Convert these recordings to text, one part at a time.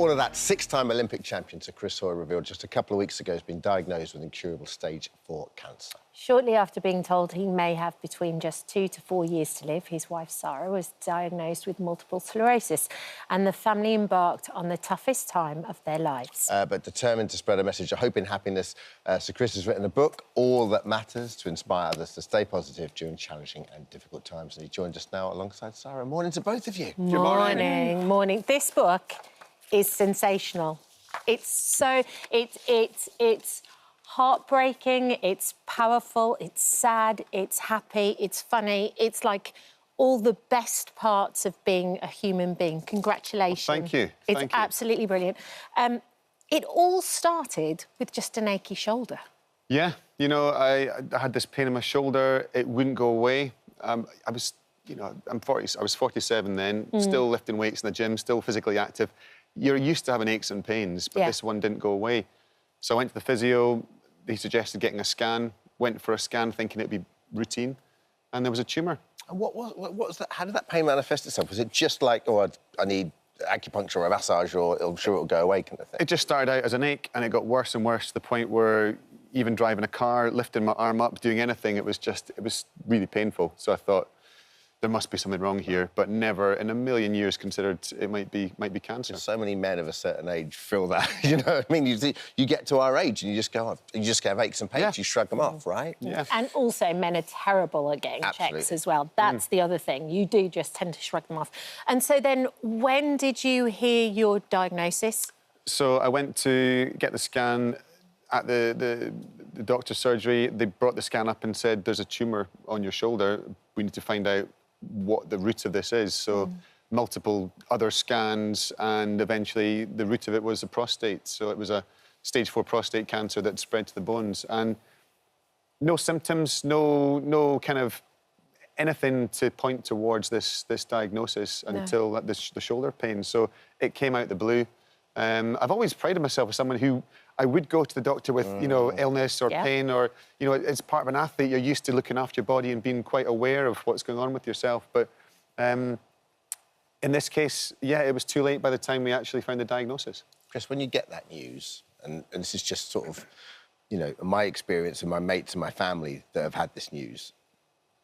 all of that, six-time Olympic champion Sir Chris Hoy revealed just a couple of weeks ago has been diagnosed with incurable stage 4 cancer. Shortly after being told he may have between just 2 to 4 years to live, his wife Sarra was diagnosed with multiple sclerosis, and the family embarked on the toughest time of their lives. But determined to spread a message of hope and happiness, Sir Chris has written a book, All That Matters, to inspire others to stay positive during challenging and difficult times. And he joined us now alongside Sarra. Morning to both of you. Morning, morning. This book is sensational. It's heartbreaking, it's powerful, it's sad, it's happy, it's funny. It's like all the best parts of being a human being. Congratulations. Well, thank you. It's absolutely brilliant. It all started with just an achy shoulder. Yeah, you know, I had this pain in my shoulder. It wouldn't go away. I was 47 then, still lifting weights in the gym, still physically active. You're used to having aches and pains, but this one didn't go away. So I went to the physio. He suggested getting a scan. Went for a scan thinking it'd be routine, and there was a tumour. And what was that? How did that pain manifest itself? Was it just like, oh, I need acupuncture or a massage, or I'm sure it'll go away kind of thing? It just started out as an ache, and it got worse and worse to the point where even driving a car, lifting my arm up, doing anything, it was really painful. So I thought, there must be something wrong here, but never in a million years considered it might be cancer. So many men of a certain age feel that, you know what I mean? You get to our age and you just go, you just get aches and pains, you shrug them off, right? Yeah. And also men are terrible at getting checks as well. That's the other thing. You do just tend to shrug them off. And so then when did you hear your diagnosis? So I went to get the scan at the doctor's surgery. They brought the scan up and said, there's a tumour on your shoulder. We need to find out what the root of this is. So multiple other scans, and eventually the root of it was the prostate. So it was a stage 4 prostate cancer that spread to the bones, and no symptoms, no kind of anything to point towards this diagnosis until the shoulder pain. So it came out the blue. I've always prided myself as someone who I would go to the doctor with, you know, illness or pain, or, you know, as part of an athlete, you're used to looking after your body and being quite aware of what's going on with yourself. But in this case, yeah, it was too late by the time we actually found the diagnosis. Chris, when you get that news, and this is just sort of, you know, my experience and my mates and my family that have had this news,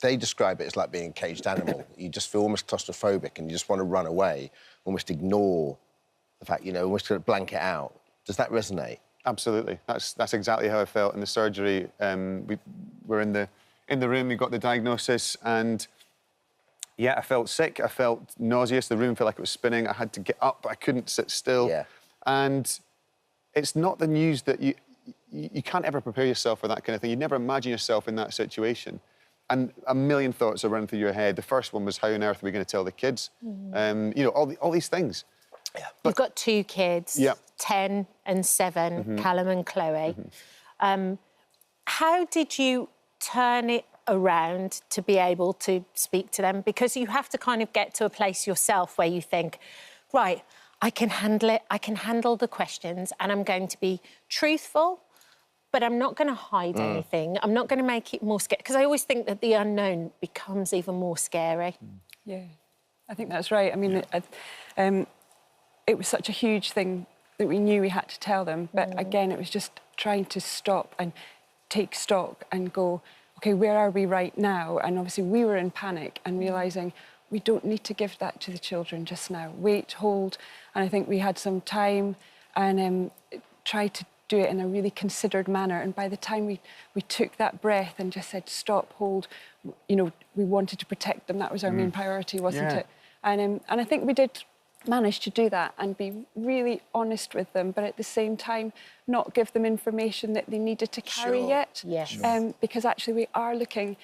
they describe it as like being a caged animal. You just feel almost claustrophobic and you just want to run away, almost ignore the fact, you know, almost blank it out. Does that resonate? Absolutely. That's exactly how I felt in the surgery. We were in the room, we got the diagnosis, and yeah, I felt sick, I felt nauseous, the room felt like it was spinning, I had to get up, I couldn't sit still. Yeah. And it's not the news that you can't ever prepare yourself for that kind of thing. You never imagine yourself in that situation. And a million thoughts are running through your head. The first one was, how on earth are we going to tell the kids? You know, all these things. Yeah. You've got 2 kids, 10 and 7, Callum and Chloe. How did you turn it around to be able to speak to them? Because you have to kind of get to a place yourself where you think, right, I can handle it, I can handle the questions, and I'm going to be truthful, but I'm not going to hide anything. I'm not going to make it more scary, because I always think that the unknown becomes even more scary. Yeah, I think that's right. I mean, it was such a huge thing that we knew we had to tell them. But again, it was just trying to stop and take stock and go, OK, where are we right now? And obviously we were in panic and realising we don't need to give that to the children just now. Wait, hold. And I think we had some time and tried to do it in a really considered manner. And by the time we took that breath and just said, stop, hold, you know, we wanted to protect them. That was our main priority, wasn't it? And I think we did manage to do that and be really honest with them, but at the same time not give them information that they needed to carry yet. Because actually we are looking,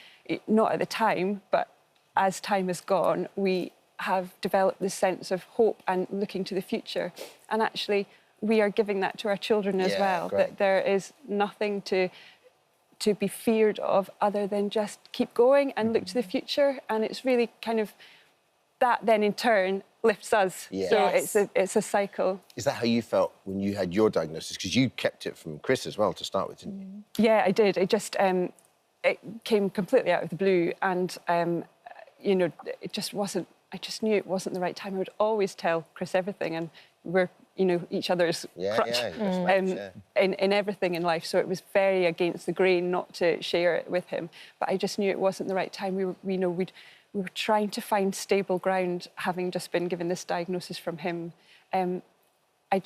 not at the time, but as time has gone, we have developed this sense of hope and looking to the future. And actually we are giving that to our children as well, that there is nothing to be feared of other than just keep going and look to the future. And it's really kind of that then in turn lifts us. So it's a cycle. Is that how you felt when you had your diagnosis? Because you kept it from Chris as well to start with, didn't you? Yeah, I did. It just it came completely out of the blue, and you know, it just wasn't. I just knew it wasn't the right time. I would always tell Chris everything, and we're you know, each other's crutch Yeah. in everything in life. So it was very against the grain not to share it with him. But I just knew it wasn't the right time. We were trying to find stable ground, having just been given this diagnosis from him. I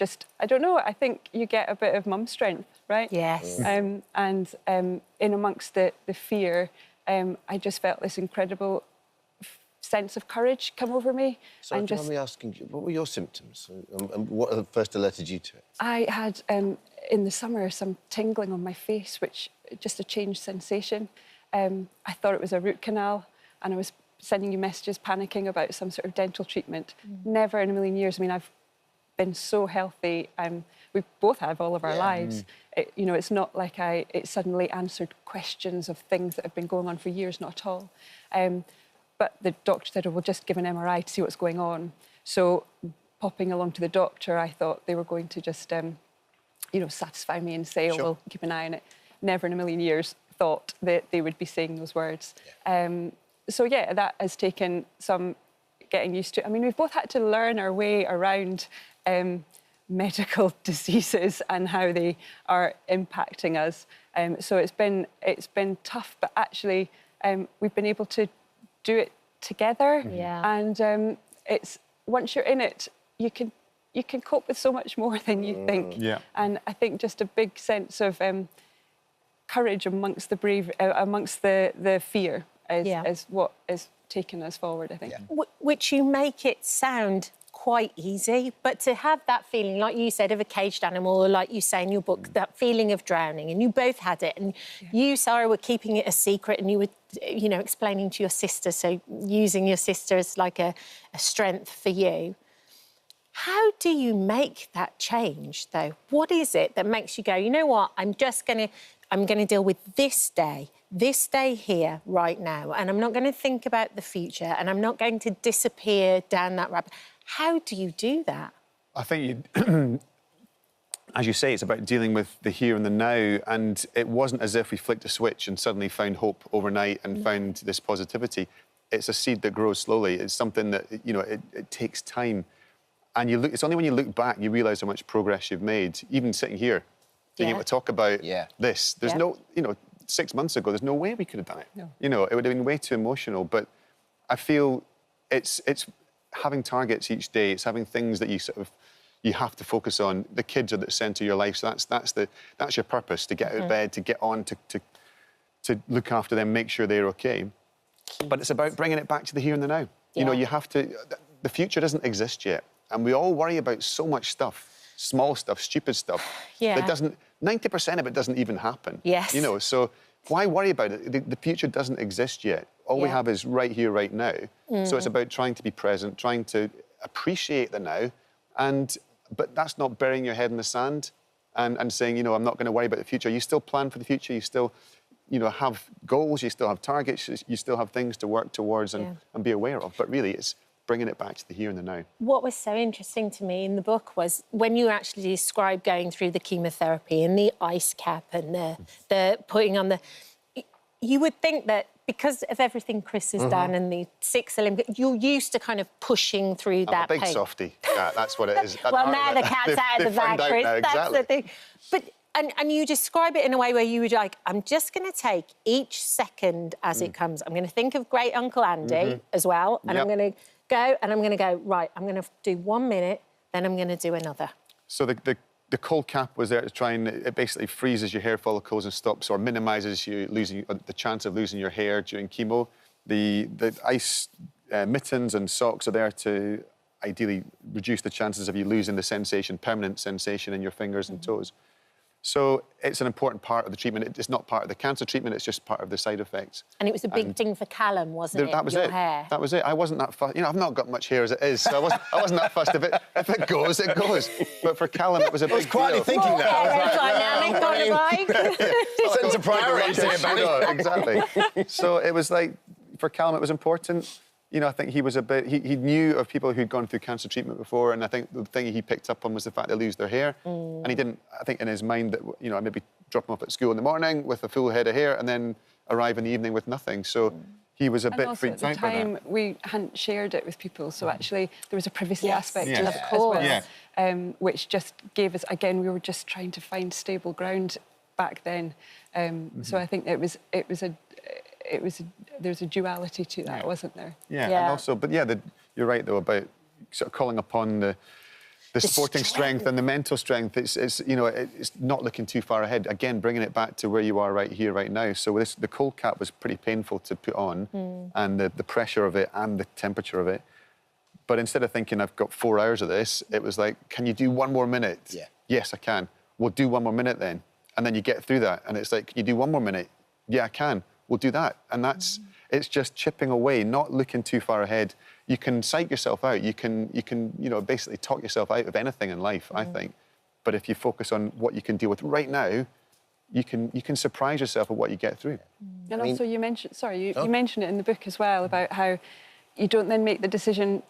don't know. I think you get a bit of mum strength, right? Yes. And in amongst the fear, I just felt this incredible sense of courage come over me. So and do you mind me asking, what were your symptoms? And what first alerted you to it? I had, in the summer, some tingling on my face, which just a changed sensation. I thought it was a root canal, and I was sending you messages panicking about some sort of dental treatment. Never in a million years. I mean, I've been so healthy. We both have all of our lives. You know, it's not like it suddenly answered questions of things that have been going on for years, not at all. But the doctor said, oh, we'll just give an MRI to see what's going on. So popping along to the doctor, I thought they were going to just, you know, satisfy me and say, oh, we'll keep an eye on it. Never in a million years thought that they would be saying those words. So, yeah, that has taken some getting used to. I mean, we've both had to learn our way around medical diseases and how they are impacting us. So it's been tough, but actually we've been able to do it together. And it's once you're in it, you can cope with so much more than you think. And I think just a big sense of courage amongst the fear is what is taking us forward, I think. Which you make it sound quite easy, but to have that feeling, like you said, of a caged animal, or like you say in your book, that feeling of drowning, and you both had it, and you, Sarra, were keeping it a secret, and you were, you know, explaining to your sister, so using your sister as like a strength for you. How do you make that change, though? What is it that makes you go, you know what, I'm going to deal with this day here, right now, and I'm not going to think about the future, and I'm not going to disappear down that rabbit. How do you do that? I think, as you say, it's about dealing with the here and the now, and it wasn't as if we flicked a switch and suddenly found hope overnight and found this positivity. It's a seed that grows slowly. It's something that, you know, it takes time. And it's only when you look back you realise how much progress you've made, even sitting here, being able to talk about this. There's no, you know, 6 months ago, there's no way we could have done it. You know, it would have been way too emotional. But I feel it's having targets each day. It's having things that you have to focus on. The kids are at the centre of your life, so that's your purpose, to get out of bed, to get on, to look after them, make sure they're okay. But it's about bringing it back to the here and the now. You know, you have to. The future doesn't exist yet, and we all worry about so much stuff, small stuff, stupid stuff. That doesn't. 90% of it doesn't even happen. You know, so why worry about it? The future doesn't exist yet. All we have is right here, right now. So it's about trying to be present, trying to appreciate the now, but that's not burying your head in the sand and saying, you know, I'm not going to worry about the future. You still plan for the future. You still, you know, have goals. You still have targets. You still have things to work towards and be aware of. But really, it's bringing it back to the here and the now. What was so interesting to me in the book was when you actually described going through the chemotherapy and the ice cap and the putting on the... You would think that because of everything Chris has done and the 6 Olympics, you're used to kind of pushing through that pain. I'm a big softie. Yeah, that's what it is. Well, now the cat's out of the bag, Chris. That's the thing. But and you describe it in a way where you would like, I'm just going to take each second as it comes. I'm going to think of great Uncle Andy as well, and I'm going to go and I'm going to go, right, I'm going to do 1 minute, then I'm going to do another. So the cold cap was there to try and it basically freezes your hair follicles and stops or minimises you losing the chance of losing your hair during chemo. The ice mittens and socks are there to ideally reduce the chances of you losing the sensation, permanent sensation in your fingers and toes. So it's an important part of the treatment. It's not part of the cancer treatment, it's just part of the side effects. And it was a big thing for Callum, wasn't it? That was your it. hair. That was it. I wasn't that fussed. You know, I've not got much hair as it is, so I wasn't that fussed. If it goes, it goes. But for Callum, it was a big deal. quietly thinking that. Sense of priorities here, Benny. Exactly. So it was like, for Callum, it was important. You know, I think he was a bit... He knew of people who'd gone through cancer treatment before, and I think the thing he picked up on was the fact they lose their hair. And he didn't, I think, in his mind that, you know, I maybe drop him off at school in the morning with a full head of hair and then arrive in the evening with nothing. So he was a And bit also freaked at out the by that. time, we hadn't shared it with people, so actually there was a privacy Yes, aspect Yes. to of it course. as Yeah. well, which just gave us, again, we were just trying to find stable ground back then. So I think there was a duality to that, wasn't there? Yeah, Yeah. and also, but yeah, you're right though about sort of calling upon the sporting strength and the mental strength. It's you know, it's not looking too far ahead. Again, bringing it back to where you are right here, right now. So the cold cap was pretty painful to put on, and the pressure of it and the temperature of it. But instead of thinking I've got 4 hours of this, it was like, can you do 1 more minute? Yeah. Yes, I can. We'll do 1 more minute then. And then you get through that, and it's like, can you do 1 more minute? Yeah, I can. We'll do that. And that's, it's just chipping away, not looking too far ahead. You can psych yourself out. You can, you know, basically talk yourself out of anything in life, I think. But if you focus on what you can deal with right now, you can surprise yourself at what you get through. And also you mentioned, you mentioned it in the book as well, about how you don't then make the decision.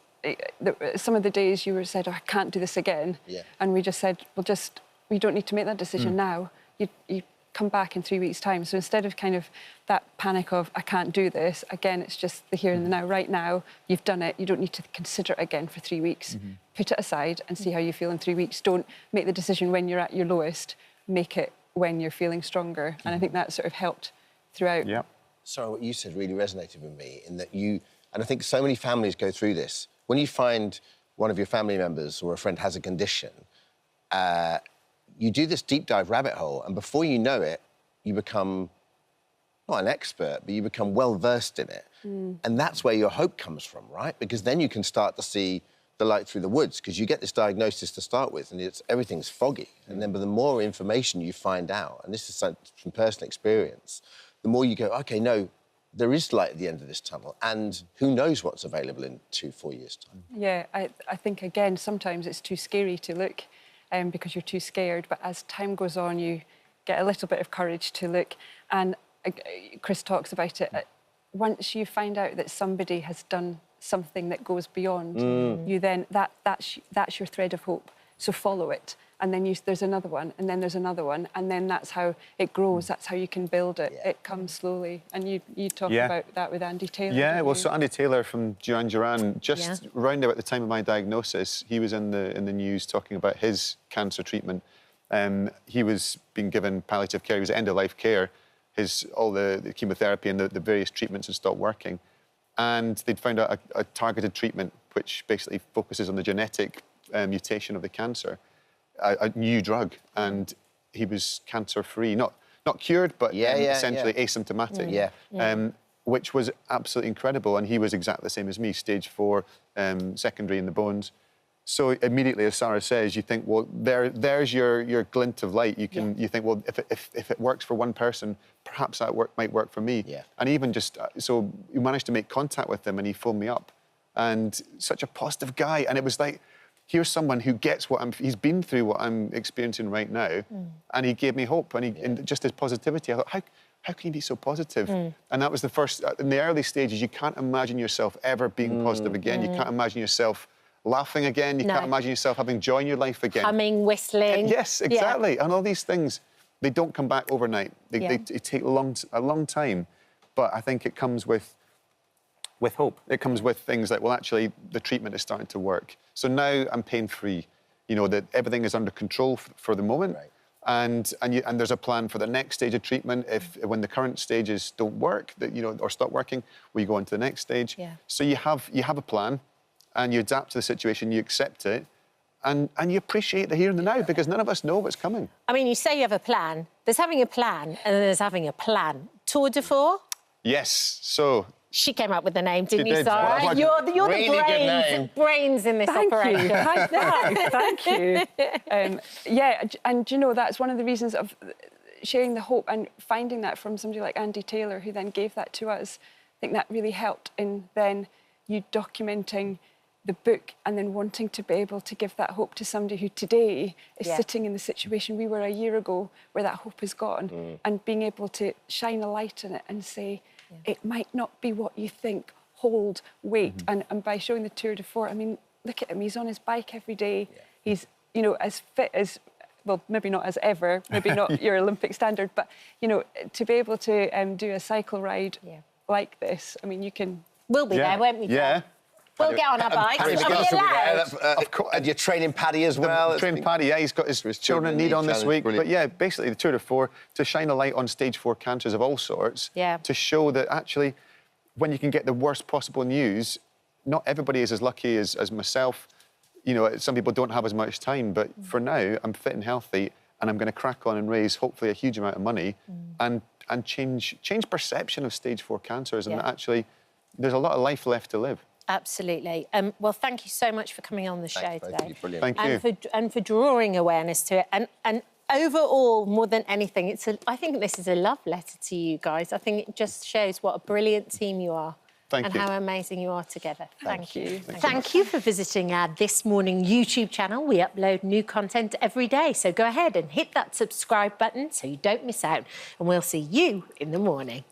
Some of the days you were said, oh, I can't do this again. Yeah. And we just said, well, we don't need to make that decision now. You come back in 3 weeks' time. So instead of kind of that panic of, I can't do this, again, it's just the here and the now. Right now, you've done it. You don't need to consider it again for 3 weeks. Put it aside and see how you feel in 3 weeks. Don't make the decision when you're at your lowest. Make it when you're feeling stronger. And I think that sort of helped throughout. Yeah. Sorry, what you said really resonated with me in that and I think so many families go through this. When you find one of your family members or a friend has a condition, you do this deep dive rabbit hole, and before you know it, you become not an expert, but you become well versed in it. And that's where your hope comes from, right? Because then you can start to see the light through the woods, because you get this diagnosis to start with, and everything's foggy. And then, but the more information you find out, and this is from personal experience, the more you go, okay, no, there is light at the end of this tunnel, and who knows what's available in 2-4 years' time. Yeah, I think, again, sometimes it's too scary to look because you're too scared. But as time goes on, you get a little bit of courage to look. And Chris talks about it. Once you find out that somebody has done something that goes beyond, you then, that's your thread of hope. So follow it. And then there's another one, and then there's another one, and then that's how it grows. That's how you can build it. Yeah. It comes slowly. And you talk about that with Andy Taylor. Yeah, well, so Andy Taylor from Duran Duran, just round about the time of my diagnosis, he was in the news talking about his cancer treatment. He was being given palliative care. He was end-of-life care. All the chemotherapy and the various treatments had stopped working. And they'd found out a targeted treatment, which basically focuses on the genetic mutation of the cancer. A new drug, and he was cancer-free, not cured, but essentially asymptomatic. Which was absolutely incredible. And he was exactly the same as me, stage 4, secondary in the bones. So immediately, as Sarra says, you think, well, there's your glint of light. You think, well, if it works for one person, perhaps that might work for me. Yeah. And even just so you managed to make contact with him, and he phoned me up, and such a positive guy. And it was like, here's someone who gets he's been through what I'm experiencing right now, and he gave me hope, and just his positivity. I thought, how can you be so positive? And that was the first, in the early stages, you can't imagine yourself ever being positive again. You can't imagine yourself laughing again. You can't imagine yourself having joy in your life again. Humming, whistling. Yes, exactly. Yeah. And all these things, they don't come back overnight. They take a long time. But I think it comes with hope. It comes with things like, well, actually, the treatment is starting to work. So now I'm pain-free. You know, that everything is under control for the moment. Right. And there's a plan for the next stage of treatment. When the current stages don't work, or stop working, we go on to the next stage. Yeah. So you have a plan, and you adapt to the situation, you accept it, and you appreciate the here and the now, because none of us know what's coming. I mean, you say you have a plan. There's having a plan, and then there's having a plan. Tour de Force? Yes. So she came up with the name, didn't She you, did. Sarra? Well, You're really the brains in this operation. Thank you. And you know, that's one of the reasons of sharing the hope and finding that from somebody like Andy Taylor, who then gave that to us. I think that really helped in then you documenting the book and then wanting to be able to give that hope to somebody who today is sitting in the situation we were a year ago, where that hope is gone, and being able to shine a light on it and say, it might not be what you think, hold, wait. And by showing the Tour de Force, I mean, look at him, he's on his bike every day. He's, as fit as, well, maybe not as ever, maybe not your Olympic standard, but, to be able to do a cycle ride like this. I mean, you can... We'll be there, won't we, Phil? Yeah. We'll get on our bikes. Paddy Are we McGuinness will be allowed? there. Of course. And you're training Paddy as well. Trained Paddy, yeah, he's got his children in need on this challenge, week. brilliant. But yeah, basically the Tour de Four, to shine a light on stage 4 cancers of all sorts, to show that actually when you can get the worst possible news, not everybody is as lucky as myself. You know, some people don't have as much time, but for now, I'm fit and healthy, and I'm going to crack on and raise hopefully a huge amount of money and change perception of stage 4 cancers, and that actually there's a lot of life left to live. Absolutely. Well, thank you so much for coming on the show today. Brilliant. Thank you. And for drawing awareness to it. And overall, more than anything, I think this is a love letter to you guys. I think it just shows what a brilliant team you are. Thank you. How amazing you are together. Thank you. Thank you for visiting our This Morning YouTube channel. We upload new content every day, so go ahead and hit that subscribe button so you don't miss out. And we'll see you in the morning.